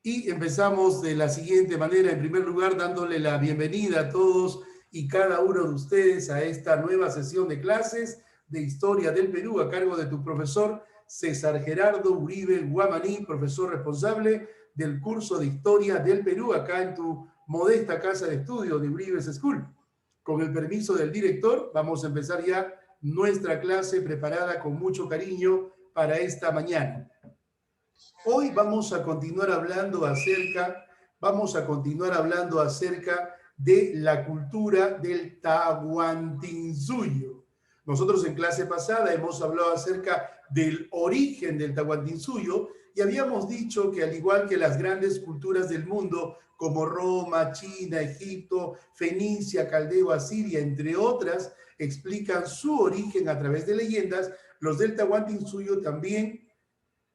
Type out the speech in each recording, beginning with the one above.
Y empezamos de la siguiente manera, en primer lugar, dándole la bienvenida a todos y cada uno de ustedes a esta nueva sesión de clases de Historia del Perú a cargo de tu profesor César Gerardo Uribe Guamaní, profesor responsable del curso de Historia del Perú acá en tu modesta casa de estudio de Uribe's School. Con el permiso del director, vamos a empezar ya nuestra clase preparada con mucho cariño para esta mañana. Hoy vamos a continuar hablando acerca de la cultura del Tahuantinsuyo. Nosotros en clase pasada hemos hablado acerca del origen del Tahuantinsuyo y habíamos dicho que al igual que las grandes culturas del mundo como Roma, China, Egipto, Fenicia, Caldeo, Asiria, entre otras, explican su origen a través de leyendas, los del Tahuantinsuyo también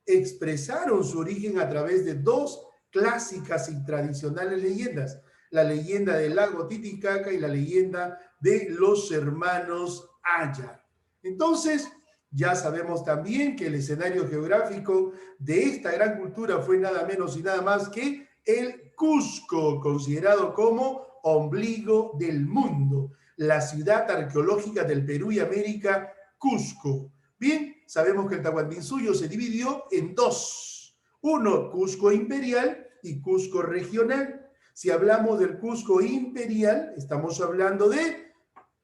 expresaron su origen a través de dos clásicas y tradicionales leyendas, la leyenda del lago Titicaca y la leyenda de los hermanos Ayar. Entonces, ya sabemos también que el escenario geográfico de esta gran cultura fue nada menos y nada más que el Cusco, considerado como ombligo del mundo, la ciudad arqueológica del Perú y América, Cusco. Bien, sabemos que el Tahuantinsuyo se dividió en dos. Uno, Cusco imperial y Cusco regional. Si hablamos del Cusco imperial, estamos hablando de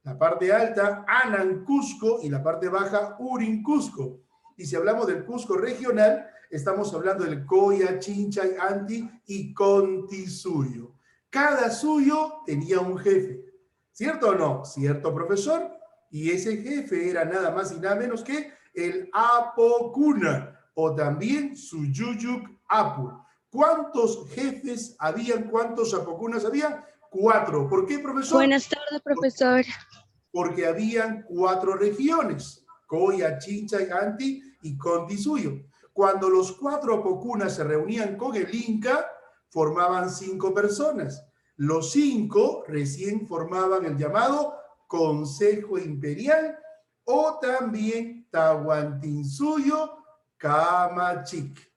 la parte alta, Anan Cusco, y la parte baja, Urin Cusco. Y si hablamos del Cusco regional, estamos hablando del Coya, Chinchay, Anti y Contisuyo. Cada suyo tenía un jefe. ¿Cierto o no? ¿Cierto, profesor? Y ese jefe era nada más y nada menos que el Apocuna, o también Suyuyuk Apu. ¿Cuántos jefes habían? ¿Cuántos Apocunas habían? 4. ¿Por qué, profesor? Buenas tardes, profesor. Porque habían 4 regiones, Coya, Chinchay, Anti y Contisuyo. Cuando los 4 Apocunas se reunían con el Inca, formaban 5 personas. Los 5 recién formaban el llamado Consejo Imperial o también Tahuantinsuyo Camachic.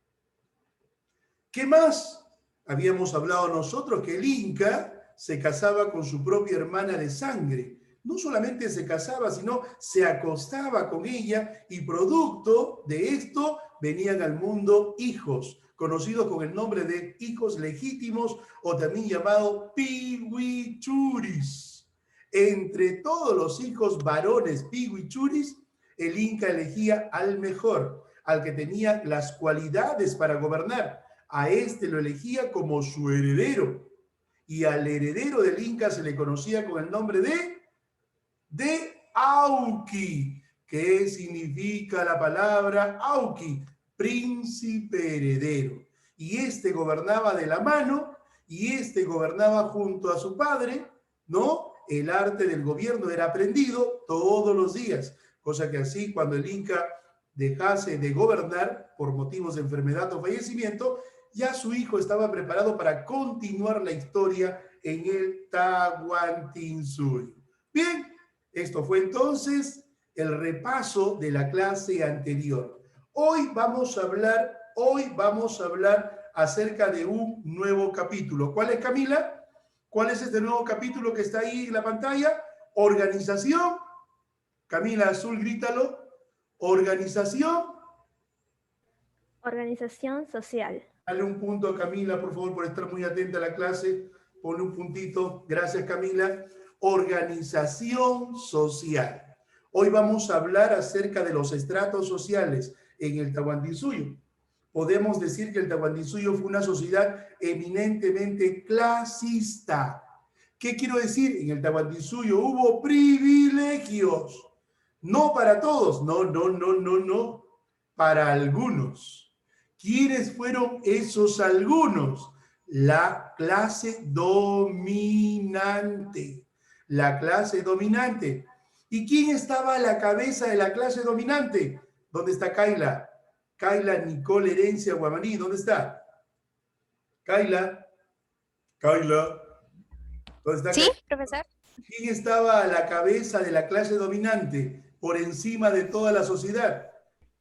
¿Qué más? Habíamos hablado nosotros que el Inca se casaba con su propia hermana de sangre. No solamente se casaba, sino se acostaba con ella y producto de esto venían al mundo hijos, conocidos con el nombre de hijos legítimos o también llamado pihuichuris. Entre todos los hijos varones pihuichuris, el Inca elegía al mejor, al que tenía las cualidades para gobernar. A este lo elegía como su heredero. Y al heredero del Inca se le conocía con el nombre de Auqui. ¿Qué significa la palabra Auqui? Príncipe heredero. Y este gobernaba de la mano, y este gobernaba junto a su padre, ¿no? El arte del gobierno era aprendido todos los días, cosa que así cuando el Inca dejase de gobernar por motivos de enfermedad o fallecimiento, ya su hijo estaba preparado para continuar la historia en el Tahuantinsuyo. Bien, esto fue entonces el repaso de la clase anterior. Hoy vamos a hablar acerca de un nuevo capítulo. ¿Cuál es, Camila? ¿Cuál es este nuevo capítulo que está ahí en la pantalla? Organización. Camila Azul, grítalo. Organización. Organización social. Dale un punto a Camila, por favor, por estar muy atenta a la clase. Ponle un puntito. Gracias, Camila. Organización social. Hoy vamos a hablar acerca de los estratos sociales en el Tahuantinsuyo. Podemos decir que el Tahuantinsuyo fue una sociedad eminentemente clasista. ¿Qué quiero decir? En el Tahuantinsuyo hubo privilegios. No para todos, no. Para algunos. ¿Quiénes fueron esos algunos? La clase dominante. La clase dominante. ¿Y quién estaba a la cabeza de la clase dominante? ¿Dónde está Kaila? Kaila Nicole Herencia Guamaní, ¿dónde está? Kaila. ¿Dónde está? Sí, profesor. ¿Quién estaba a la cabeza de la clase dominante por encima de toda la sociedad?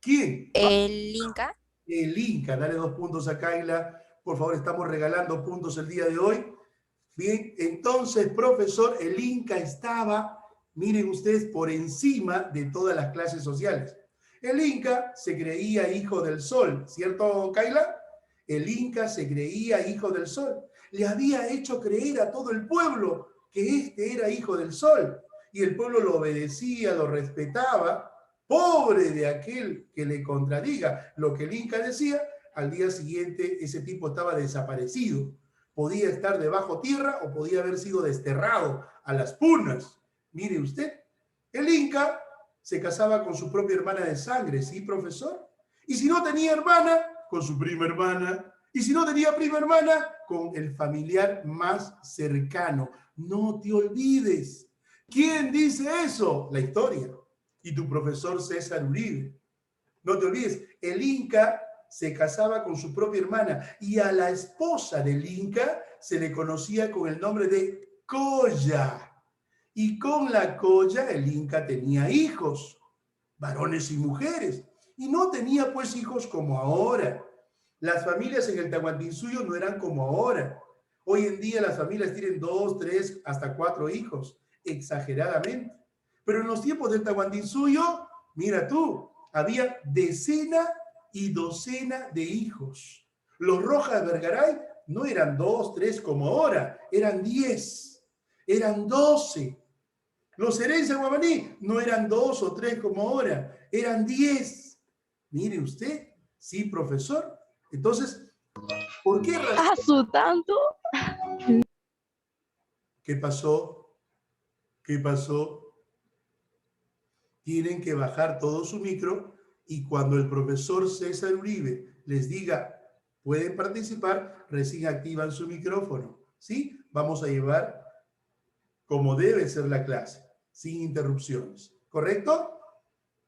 ¿Quién? El Inca. El Inca. Dale 2 puntos a Kaila Por favor, estamos regalando puntos el día de hoy. Bien, entonces, profesor, el Inca estaba, miren ustedes, por encima de todas las clases sociales. El Inca se creía hijo del sol, ¿cierto, Kayla? El Inca se creía hijo del sol. Le había hecho creer a todo el pueblo que este era hijo del sol. Y el pueblo lo obedecía, lo respetaba. Pobre de aquel que le contradiga lo que el Inca decía, al día siguiente ese tipo estaba desaparecido. Podía estar debajo tierra o podía haber sido desterrado a las punas. Mire usted, el Inca se casaba con su propia hermana de sangre, ¿sí, profesor? Y si no tenía hermana, con su prima hermana. Y si no tenía prima hermana, con el familiar más cercano. No te olvides. ¿Quién dice eso? La historia. Y tu profesor César Uribe. No te olvides, el Inca se casaba con su propia hermana y a la esposa del Inca se le conocía con el nombre de Colla. Y con la Colla el Inca tenía hijos, varones y mujeres. Y no tenía pues hijos como ahora. Las familias en el Tahuantinsuyo no eran como ahora. Hoy en día las familias tienen 2, 3, hasta 4 hijos, exageradamente. Pero en los tiempos del Tahuantinsuyo, mira tú, había decena y docena de hijos. Los Rojas Vergaray no eran 2, 3 como ahora, eran 10, eran 12. Los Herencia Guamaní no eran 2 o 3 como ahora, eran 10. Mire usted, sí, profesor. Entonces, ¿por qué razón? ¿A su tanto? ¿Qué pasó? ¿Qué pasó? Tienen que bajar todo su micro y cuando el profesor César Uribe les diga pueden participar, recién activan su micrófono. ¿Sí? Vamos a llevar como debe ser la clase, sin interrupciones. ¿Correcto?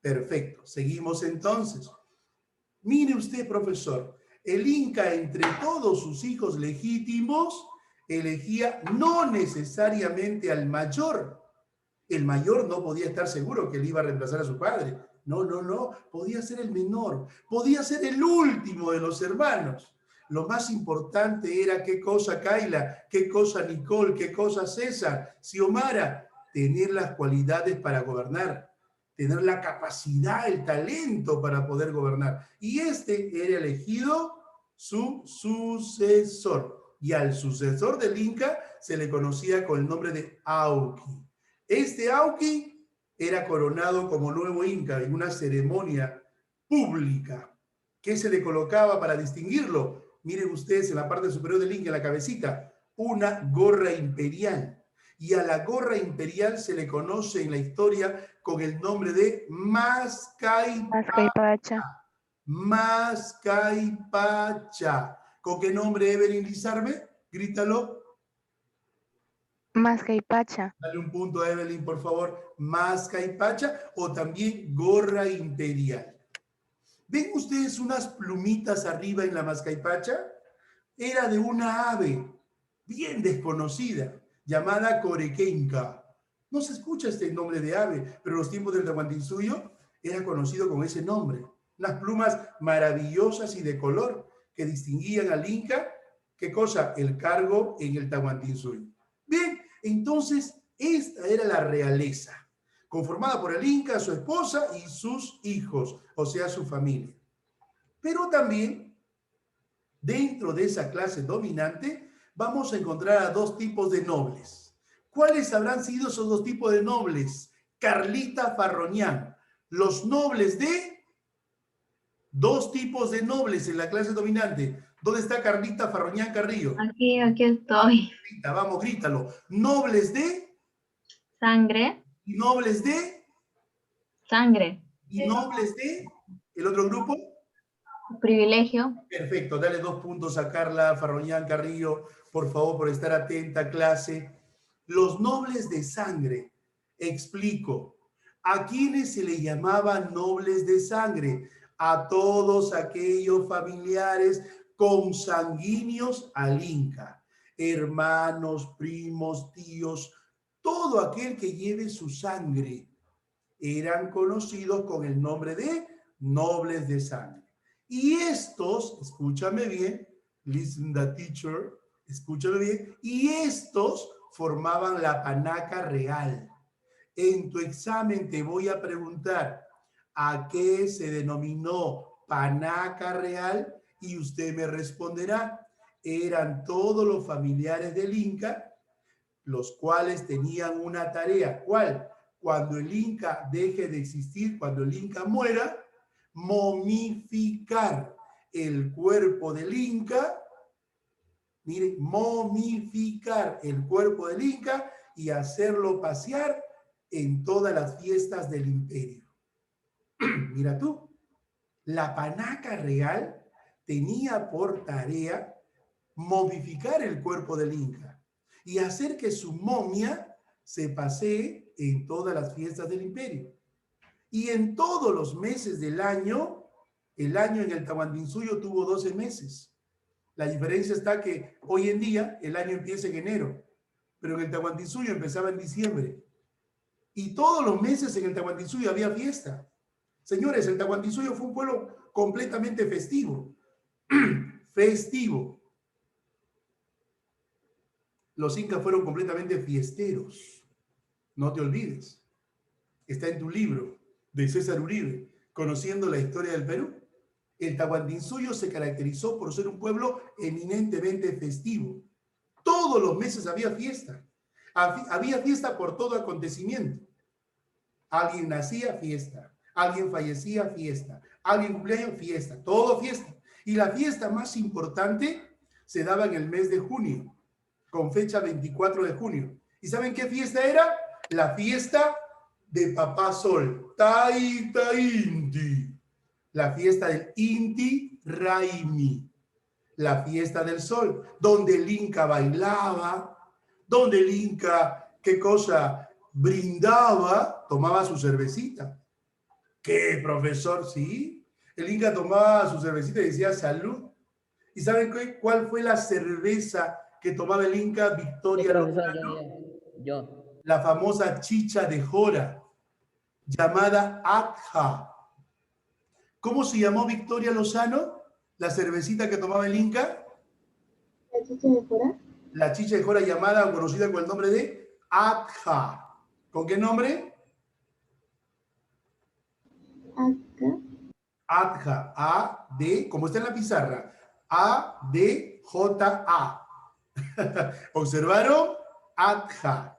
Perfecto. Seguimos entonces. Mire usted, profesor, el Inca entre todos sus hijos legítimos elegía no necesariamente al mayor. El mayor no podía estar seguro que él iba a reemplazar a su padre. No, no, no. Podía ser el menor. Podía ser el último de los hermanos. Lo más importante era qué cosa Kayla, qué cosa Nicole, qué cosa César, Xiomara, tener las cualidades para gobernar, tener la capacidad, el talento para poder gobernar. Y este era elegido su sucesor. Y al sucesor del Inca se le conocía con el nombre de Auqui. Este Auqui era coronado como nuevo Inca en una ceremonia pública. ¿Qué se le colocaba para distinguirlo? Miren ustedes en la parte superior del Inca, en la cabecita, una gorra imperial. Y a la gorra imperial se le conoce en la historia con el nombre de Mascaipacha. Mascaipacha. ¿Con qué nombre, Evelyn Lizarbe? Grítalo. Mascaipacha. Dale un punto a Evelyn, por favor. Mascaipacha o también gorra imperial. ¿Ven ustedes unas plumitas arriba en la Mascaipacha? Era de una ave bien desconocida, llamada corequenca. No se escucha este nombre de ave, pero en los tiempos del Tahuantinsuyo era conocido con ese nombre. Unas plumas maravillosas y de color que distinguían al Inca, ¿qué cosa? El cargo en el Tahuantinsuyo. Bien, entonces esta era la realeza, conformada por el Inca, su esposa y sus hijos, o sea, su familia. Pero también, dentro de esa clase dominante, vamos a encontrar a dos tipos de nobles. ¿Cuáles habrán sido esos dos tipos de nobles? Carlita Farroñán. Los nobles de... Dos tipos de nobles en la clase dominante. ¿Dónde está Carlita Farroñán Carrillo? Aquí estoy. Vamos, grítalo. Nobles de... Sangre. Y nobles de... Sangre. Y nobles de... ¿El otro grupo? Privilegio. Perfecto, dale 2 puntos a Carla Farroñán Carrillo, por favor, por estar atenta, clase. Los nobles de sangre, explico. ¿A quiénes se le llamaba nobles de sangre? A todos aquellos familiares consanguíneos al Inca. Hermanos, primos, tíos, todo aquel que lleve su sangre. Eran conocidos con el nombre de nobles de sangre. Y estos, escúchame bien, listen the teacher, escúchalo bien, y estos formaban la panaca real. En tu examen te voy a preguntar a qué se denominó panaca real y usted me responderá. Eran todos los familiares del Inca, los cuales tenían una tarea. ¿Cuál? Cuando el Inca deje de existir, cuando el Inca muera, momificar el cuerpo del Inca. Miren, momificar el cuerpo del Inca y hacerlo pasear en todas las fiestas del imperio. Mira tú, la panaca real tenía por tarea momificar el cuerpo del Inca y hacer que su momia se pasee en todas las fiestas del imperio. Y en todos los meses del año, el año en el Tahuantinsuyo tuvo 12 meses. La diferencia está que hoy en día el año empieza en enero, pero en el Tahuantinsuyo empezaba en diciembre. Y todos los meses en el Tahuantinsuyo había fiesta. Señores, el Tahuantinsuyo fue un pueblo completamente festivo. Festivo. Los incas fueron completamente fiesteros. No te olvides. Está en tu libro de César Uribe, Conociendo la historia del Perú. El Tahuantinsuyo se caracterizó por ser un pueblo eminentemente festivo. Todos los meses había fiesta. Había fiesta por todo acontecimiento. Alguien nacía, fiesta. Alguien fallecía, fiesta. Alguien cumpleaños, fiesta. Todo fiesta. Y la fiesta más importante se daba en el mes de junio, con fecha 24 de junio. ¿Y saben qué fiesta era? La fiesta de Papá Sol. Taita Inti. La fiesta del Inti Raimi. La fiesta del sol, donde el Inca bailaba, donde el Inca, ¿qué cosa? Brindaba, tomaba su cervecita. ¿Qué, profesor? Sí. El Inca tomaba su cervecita y decía salud. ¿Y saben cuál fue la cerveza que tomaba el Inca? Victoria Lozano. Yo. La famosa chicha de jora, llamada Adja. ¿Cómo se llamó Victoria Lozano? La cervecita que tomaba el Inca. ¿La chicha de jora? La chicha de jora llamada o conocida con el nombre de Adja. ¿Con qué nombre? Acá. Adja. A-D, como está en la pizarra. A-D-J-A. ¿Observaron? Adja.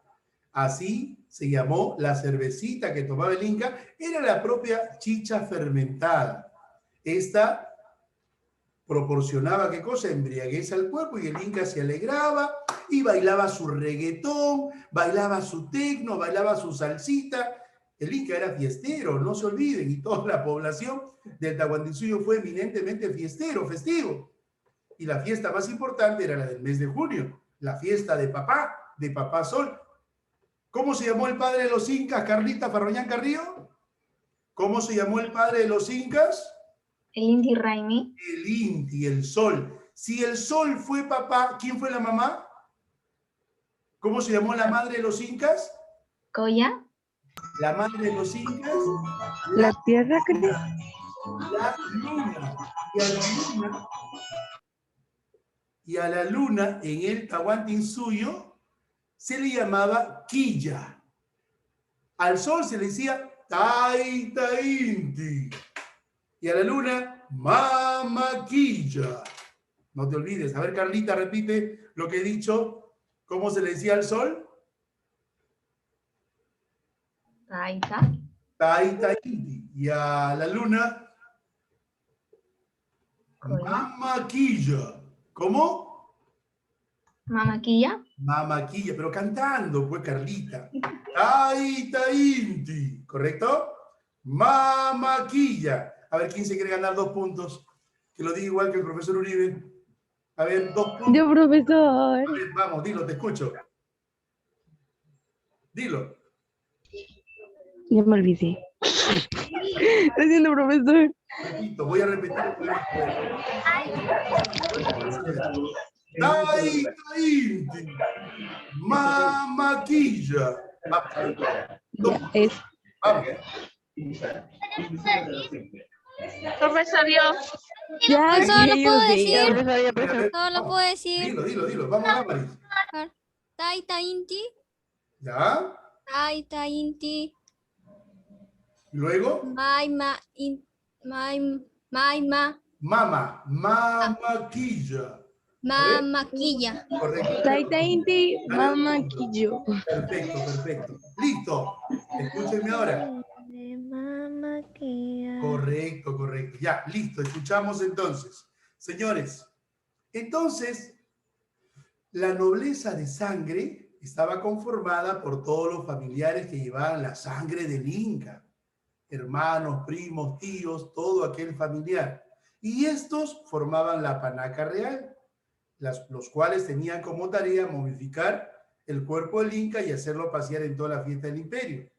Así se llamó la cervecita que tomaba el Inca. Era la propia chicha fermentada. Esta proporcionaba, ¿qué cosa? Embriaguez al cuerpo y el Inca se alegraba y bailaba su reggaetón, bailaba su tecno, bailaba su salsita. El Inca era fiestero, no se olviden, y toda la población del Tahuantinsuyo fue eminentemente fiestero, festivo. Y la fiesta más importante era la del mes de junio, la fiesta de Papá Sol. ¿Cómo se llamó el padre de los incas, Carlita Farroñán Carrillo? ¿Cómo se llamó el padre de los incas? El Inti Raimi. El Inti, el sol. Si el sol fue papá, ¿quién fue la mamá? ¿Cómo se llamó la madre de los incas? Coya. La madre de los incas. La tierra, creo. La luna. Y a la luna, en el Tahuantinsuyo, se le llamaba Quilla. Al sol se le decía Taita Inti. Y a la luna, Mamaquilla. No te olvides. A ver, Carlita, repite lo que he dicho. ¿Cómo se le decía al sol? Taita. Taita Inti. Y a la luna, Coya. Mamaquilla. ¿Cómo? Mamaquilla. Mamaquilla, pero cantando, pues, Carlita. Taita Inti. ¿Correcto? Mamaquilla. A ver, ¿quién se quiere ganar 2 puntos? Que lo diga igual que el profesor Uribe. A ver, 2 puntos. Yo, profesor. A ver, vamos, dilo, te escucho. Dilo. Ya me olvidé. Lo siento, profesor. Repito, voy a repetir. Taita Inti. Mamaquilla. Es Vamos. Profesor, yo. Ya, Profesor, ¿lo que puedo yo sé, ya, decir? profesor, ya, A profesor. ver, No lo vamos. puedo decir. Dilo. Vamos, Damaris. Taita inti, ¿Ya? taita inti, Y luego, maima, maima, mama, mamaquilla. A ver, mamaquilla. correcto. Taita inti, Dale 2 mama puntos. quillo. Perfecto. Listo. Escúchenme ahora. Correcto. Ya, listo. Escuchamos entonces. Señores, entonces, la nobleza de sangre estaba conformada por todos los familiares que llevaban la sangre del Inca. Hermanos, primos, tíos, todo aquel familiar. Y estos formaban la panaca real, los cuales tenían como tarea momificar el cuerpo del Inca y hacerlo pasear en toda la fiesta del imperio.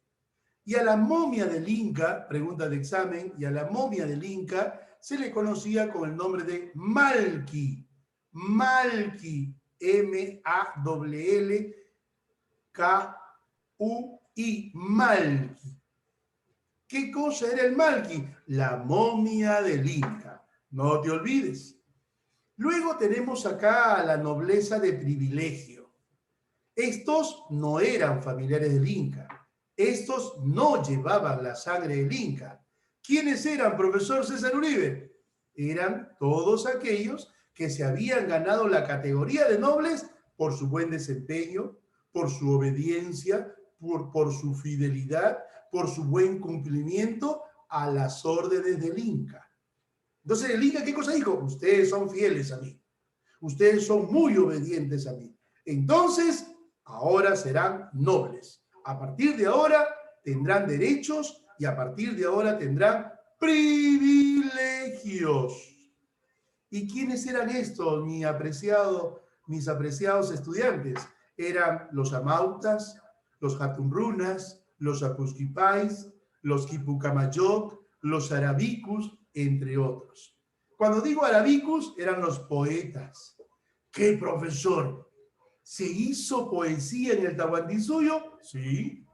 Y a la momia del Inca, pregunta de examen, y a la momia del Inca se le conocía con el nombre de Malki. Malki, M-A-L-L-K-U-I, Malki. ¿Qué cosa era el Malki? La momia del Inca. No te olvides. Luego tenemos acá a la nobleza de privilegio. Estos no eran familiares del Inca. Estos no llevaban la sangre del Inca. ¿Quiénes eran, profesor César Uribe? Eran todos aquellos que se habían ganado la categoría de nobles por su buen desempeño, por su obediencia, por su fidelidad, por su buen cumplimiento a las órdenes del Inca. Entonces el Inca, ¿qué cosa dijo? Ustedes son fieles a mí. Ustedes son muy obedientes a mí. Entonces, ahora serán nobles. A partir de ahora tendrán derechos y a partir de ahora tendrán privilegios. ¿Y quiénes eran estos, mis apreciados estudiantes? Eran los amautas, los jatunrunas, los apusquipais, los quipucamayot, los arabicus, entre otros. Cuando digo arabicus, eran los poetas. ¿Qué, profesor? ¿Se hizo poesía en el Tahuantinsuyo? Sí.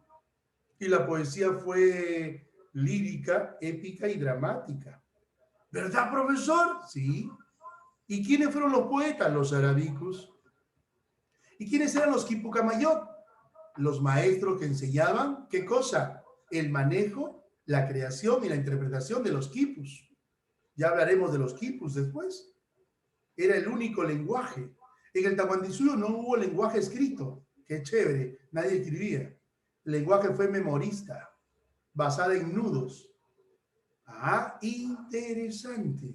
Y la poesía fue lírica, épica y dramática. ¿Verdad, profesor? Sí. ¿Y quiénes fueron los poetas? Los arabicus. ¿Y quiénes eran los quipucamayot? Los maestros que enseñaban, ¿qué cosa? El manejo, la creación y la interpretación de los quipus. Ya hablaremos de los quipus después. Era el único lenguaje. En el Tahuantinsuyo no hubo lenguaje escrito. Qué chévere, nadie escribía. El lenguaje fue memorista, basado en nudos. Ah, interesante.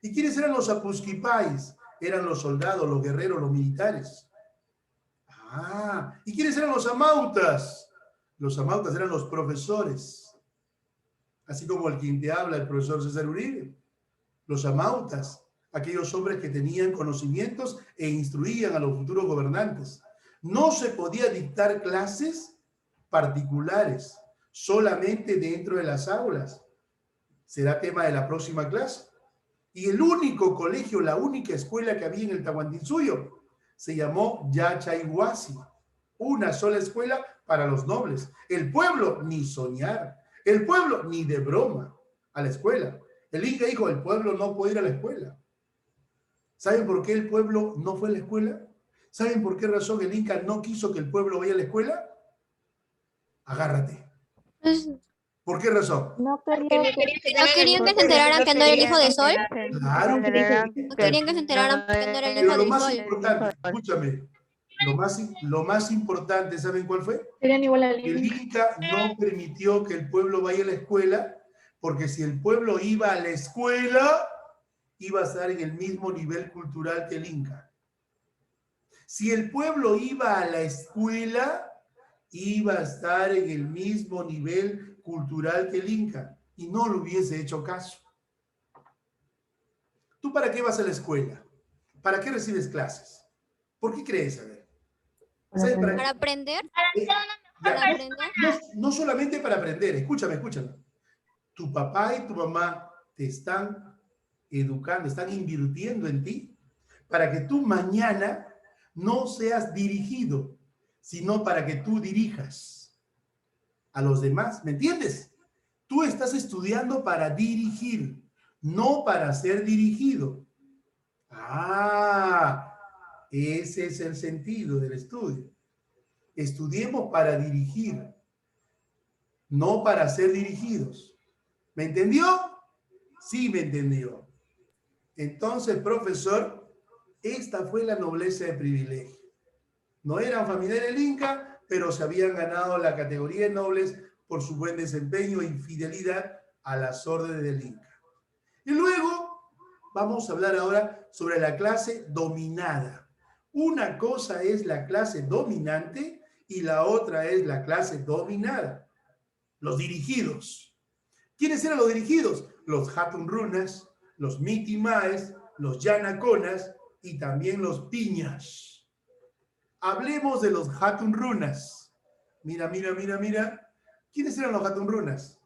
¿Y quiénes eran los apusquipais? Eran los soldados, los guerreros, los militares. Ah, ¿y quiénes eran los amautas? Los amautas eran los profesores. Así como el quien te habla, el profesor César Uribe. Los amautas, aquellos hombres que tenían conocimientos e instruían a los futuros gobernantes. No se podía dictar clases particulares, solamente dentro de las aulas. Será tema de la próxima clase. Y el único colegio, la única escuela que había en el Tahuantinsuyo se llamó Yachayhuasi. Una sola escuela para los nobles. El pueblo, ni soñar. El pueblo, ni de broma, a la escuela. El Inca dijo, el pueblo no puede ir a la escuela. ¿Saben por qué el pueblo no fue a la escuela? ¿Saben por qué razón el Inca no quiso que el pueblo vaya a la escuela? Agárrate. ¿Por qué razón? No ¿No querían que se enteraran que no era el hijo de Sol? Claro. ¿No querían que se enteraran que no era el Pero hijo lo del más Sol? importante, escúchame, lo más importante, ¿saben cuál fue? Serían igual al El Inca no permitió que el pueblo vaya a la escuela, porque si el pueblo iba a la escuela, iba a estar en el mismo nivel cultural que el Inca. Si el pueblo iba a la escuela, iba a estar en el mismo nivel cultural que el Inca, y no le hubiese hecho caso. ¿Tú para qué vas a la escuela? ¿Para qué recibes clases? ¿Por qué crees? A ver. ¿Sabes para qué? ¿Para aprender? Ya, ¿Para aprender? no solamente para aprender, escúchame. Tu papá y tu mamá te están educando, están invirtiendo en ti para que tú mañana no seas dirigido, sino para que tú dirijas a los demás. ¿Me entiendes? Tú estás estudiando para dirigir. no para ser dirigido. Ah, ese es el sentido del estudio. Estudiemos para dirigir, no para ser dirigidos. ¿Me entendió? Sí, me entendió. Entonces, profesor, esta fue la nobleza de privilegio. No eran familiares del Inca, pero se habían ganado la categoría de nobles por su buen desempeño e infidelidad a las órdenes del Inca. Y luego vamos a hablar ahora sobre la clase dominada. Una cosa es la clase dominante y la otra es la clase dominada. Los dirigidos. ¿Quiénes eran los dirigidos? Los Hatun Runas, los Miti Maes, los Yanaconas y también los Piñas. Hablemos de los Hatun Runas. Mira, mira, mira, mira. ¿Quiénes eran los Hatun Runas?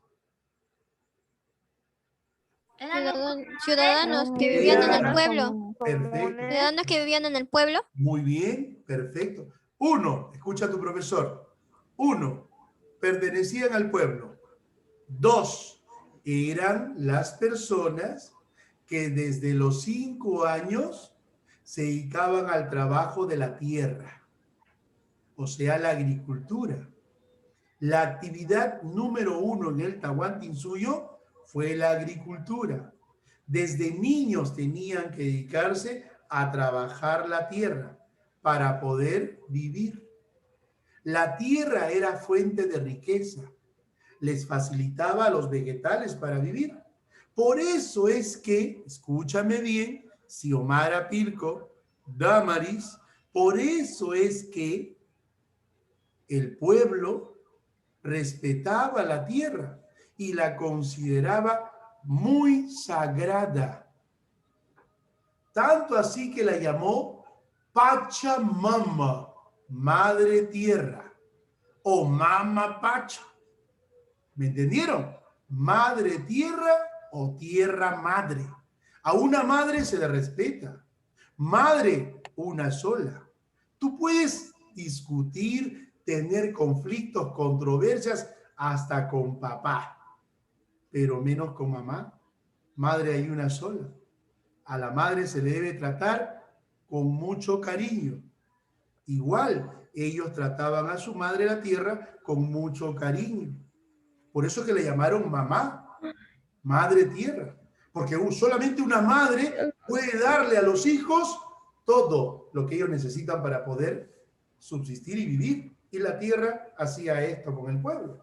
Ciudadanos que vivían en el pueblo. Perfecto. Ciudadanos que vivían en el pueblo. Muy bien, perfecto. 1, escucha a tu profesor. 1, pertenecían al pueblo. 2, eran las personas que desde los 5 años se dedicaban al trabajo de la tierra, o sea, la agricultura. La actividad número 1 en el Tahuantinsuyo fue la agricultura. Desde niños tenían que dedicarse a trabajar la tierra para poder vivir. La tierra era fuente de riqueza. Les facilitaba a los vegetales para vivir. Por eso es que, escúchame bien, Xiomara Pilco, Damaris, por eso es que el pueblo respetaba la tierra y la consideraba muy sagrada. Tanto así que la llamó Pachamama, Madre Tierra, o Mama Pacha. ¿Me entendieron? Madre Tierra o Tierra Madre. A una madre se le respeta. Madre, una sola. Tú puedes discutir, tener conflictos, controversias, hasta con papá, pero menos con mamá. Madre hay una sola. A la madre se le debe tratar con mucho cariño. Igual, ellos trataban a su madre la tierra con mucho cariño. Por eso es que le llamaron mamá, madre tierra. Porque solamente una madre puede darle a los hijos todo lo que ellos necesitan para poder subsistir y vivir. Y la tierra hacía esto con el pueblo.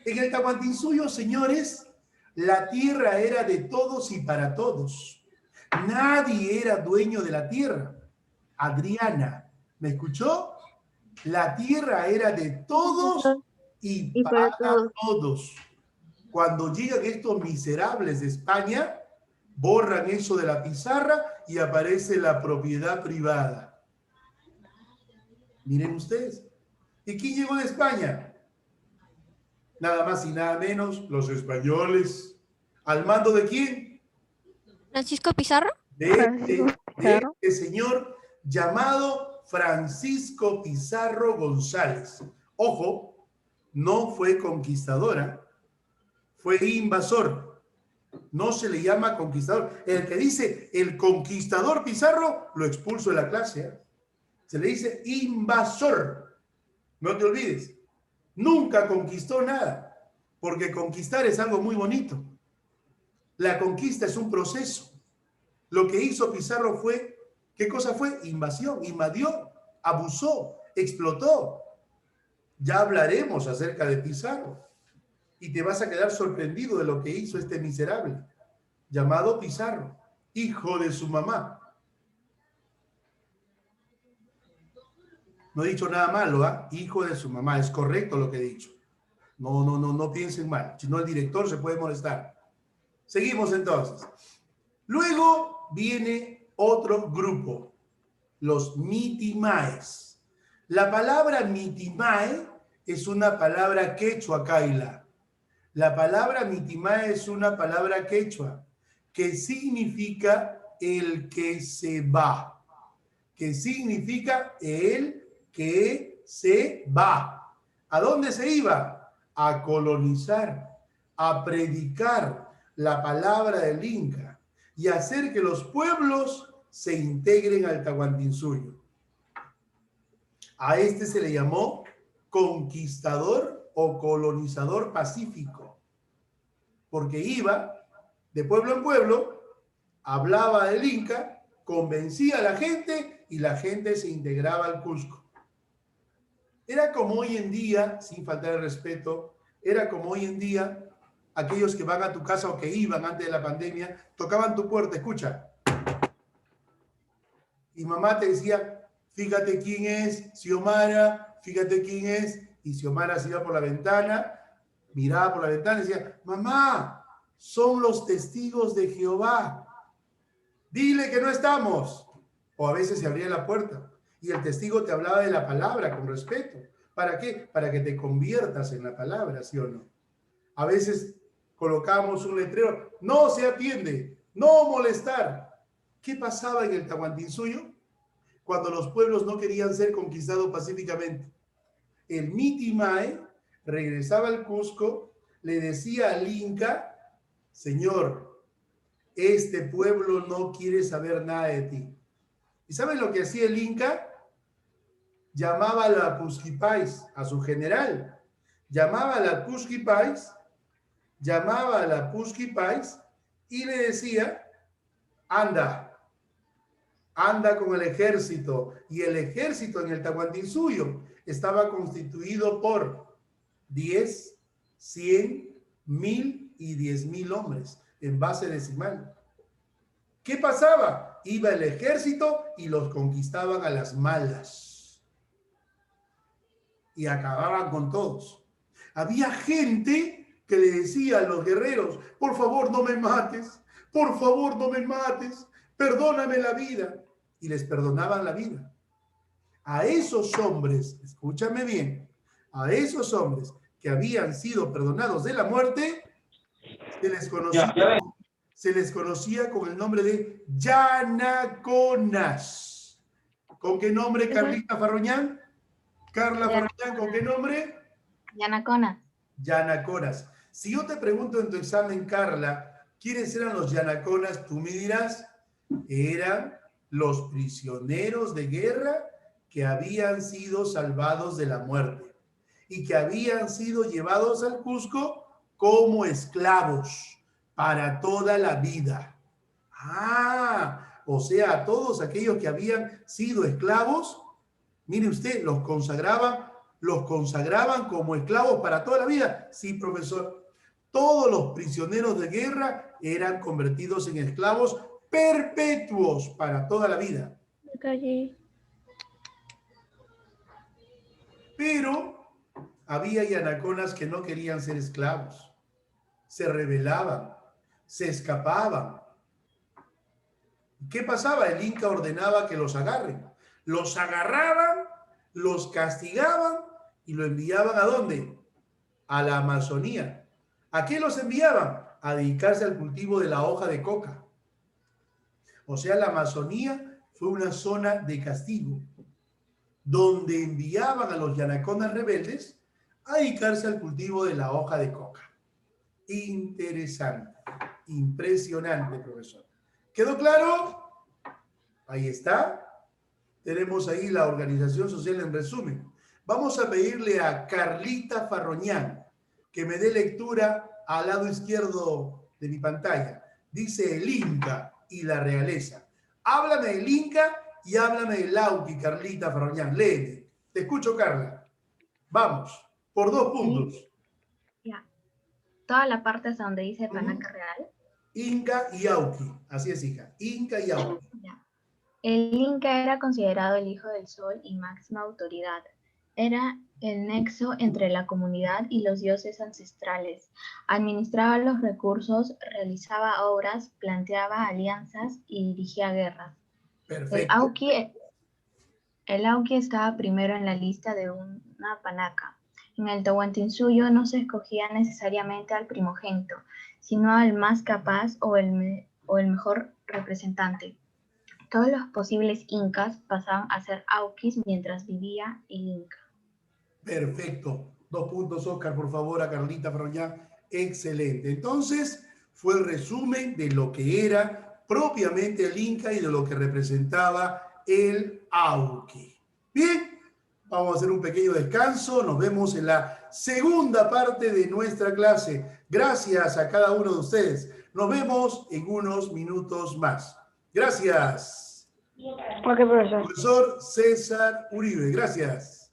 En el Tahuantinsuyo, señores, la tierra era de todos y para todos. Nadie era dueño de la tierra. Adriana, ¿me escuchó? La tierra era de todos y para todos. Cuando llegan estos miserables de España, borran eso de la pizarra y aparece la propiedad privada. Miren ustedes. ¿Y quién llegó de España? Nada más y nada menos, los españoles. ¿Al mando de quién? Francisco Pizarro. De este señor llamado Francisco Pizarro González. Ojo, no fue conquistadora, fue invasor. No se le llama conquistador. El que dice el conquistador Pizarro, lo expulso de la clase, ¿eh? Se le dice invasor. No te olvides. Nunca conquistó nada, porque conquistar es algo muy bonito. La conquista es un proceso. Lo que hizo Pizarro fue, ¿qué cosa fue? Invasión, invadió, abusó, explotó. Ya hablaremos acerca de Pizarro y te vas a quedar sorprendido de lo que hizo este miserable llamado Pizarro, hijo de su mamá. No he dicho nada malo, ¿ah? Hijo de su mamá, es correcto lo que he dicho. No piensen mal, si no el director se puede molestar. Seguimos entonces. Luego viene otro grupo, los Mitimaes. La palabra Mitimae es una palabra quechua, Kaila. La palabra Mitimae es una palabra quechua que significa el que se va. Que significa el que se va. ¿A dónde se iba? A colonizar, a predicar, la palabra del Inca y hacer que los pueblos se integren al Tahuantinsuyo. A este se le llamó conquistador o colonizador pacífico, porque iba de pueblo en pueblo, hablaba del Inca, convencía a la gente y la gente se integraba al Cusco. Era como hoy en día, sin faltar el respeto, era como hoy en día aquellos que van a tu casa o que iban antes de la pandemia, tocaban tu puerta, escucha. Y mamá te decía, fíjate quién es, Xiomara, fíjate quién es. Y Xiomara se iba por la ventana, miraba por la ventana y decía, mamá, son los testigos de Jehová. Dile que no estamos. O a veces se abría la puerta y el testigo te hablaba de la palabra con respeto. ¿Para qué? Para que te conviertas en la palabra, ¿sí o no? A veces colocábamos un letrero, no se atiende, no molestar. ¿Qué pasaba en el Tahuantinsuyo? Cuando los pueblos no querían ser conquistados pacíficamente. El Miti Mae regresaba al Cusco, le decía al Inca, Señor, este pueblo no quiere saber nada de ti. ¿Y saben lo que hacía el Inca? Llamaba a la Cusquipais, a su general. Llamaba a la Cusquipais y le decía, anda con el ejército. Y el ejército en el Tahuantinsuyo estaba constituido por 10, 100, 1000 y 10,000 hombres en base decimal. ¿Qué pasaba? Iba el ejército y los conquistaban a las malas. Y acababan con todos. Había gente que le decía a los guerreros, por favor no me mates, por favor no me mates, perdóname la vida. Y les perdonaban la vida. A esos hombres, escúchame bien, a esos hombres que habían sido perdonados de la muerte, se les conocía con el nombre de Yanaconas. ¿Con qué nombre, Carlita Farroñán? Carla Farroñán, ¿con qué nombre? Yanaconas. Yanaconas. Si yo te pregunto en tu examen, Carla, ¿quiénes eran los Yanaconas? Tú me dirás, eran los prisioneros de guerra que habían sido salvados de la muerte y que habían sido llevados al Cusco como esclavos para toda la vida. O sea, todos aquellos que habían sido esclavos, mire usted, los consagraban como esclavos para toda la vida. Sí, profesor. Todos los prisioneros de guerra eran convertidos en esclavos perpetuos para toda la vida. Pero había yanaconas que no querían ser esclavos. Se rebelaban, se escapaban. ¿Qué pasaba? El Inca ordenaba que los agarren. Los agarraban, los castigaban y lo enviaban ¿a dónde? A la Amazonía. ¿A qué los enviaban? A dedicarse al cultivo de la hoja de coca. O sea, la Amazonía fue una zona de castigo, donde enviaban a los yanaconas rebeldes a dedicarse al cultivo de la hoja de coca. Interesante, impresionante, profesor. ¿Quedó claro? Ahí está. Tenemos ahí la organización social en resumen. Vamos a pedirle a Carlita Farroñán que me dé lectura al lado izquierdo de mi pantalla. Dice el Inca y la realeza. Háblame del Inca y háblame del Lauqui, Carlita Farroñán. Léeme. Te escucho, Carla. Vamos, por 2 puntos. Ya. Toda la parte hasta donde dice Panaca Real. Inca y Auqui. Así es, hija. Inca y Auqui. Ya. El Inca era considerado el hijo del sol y máxima autoridad. Era el nexo entre la comunidad y los dioses ancestrales. Administraba los recursos, realizaba obras, planteaba alianzas y dirigía guerras. Perfecto. El Auqui estaba primero en la lista de una panaca. En el Tahuantinsuyo no se escogía necesariamente al primogénito, sino al más capaz o el mejor representante. Todos los posibles incas pasaban a ser auquis mientras vivía el inca. Perfecto. 2 puntos, Oscar, por favor, a Carlita Farroñán. Excelente. Entonces, fue el resumen de lo que era propiamente el Inca y de lo que representaba el Auqui. Bien, vamos a hacer un pequeño descanso. Nos vemos en la segunda parte de nuestra clase. Gracias a cada uno de ustedes. Nos vemos en unos minutos más. Gracias. Ok, profesor. Profesor César Uribe, gracias.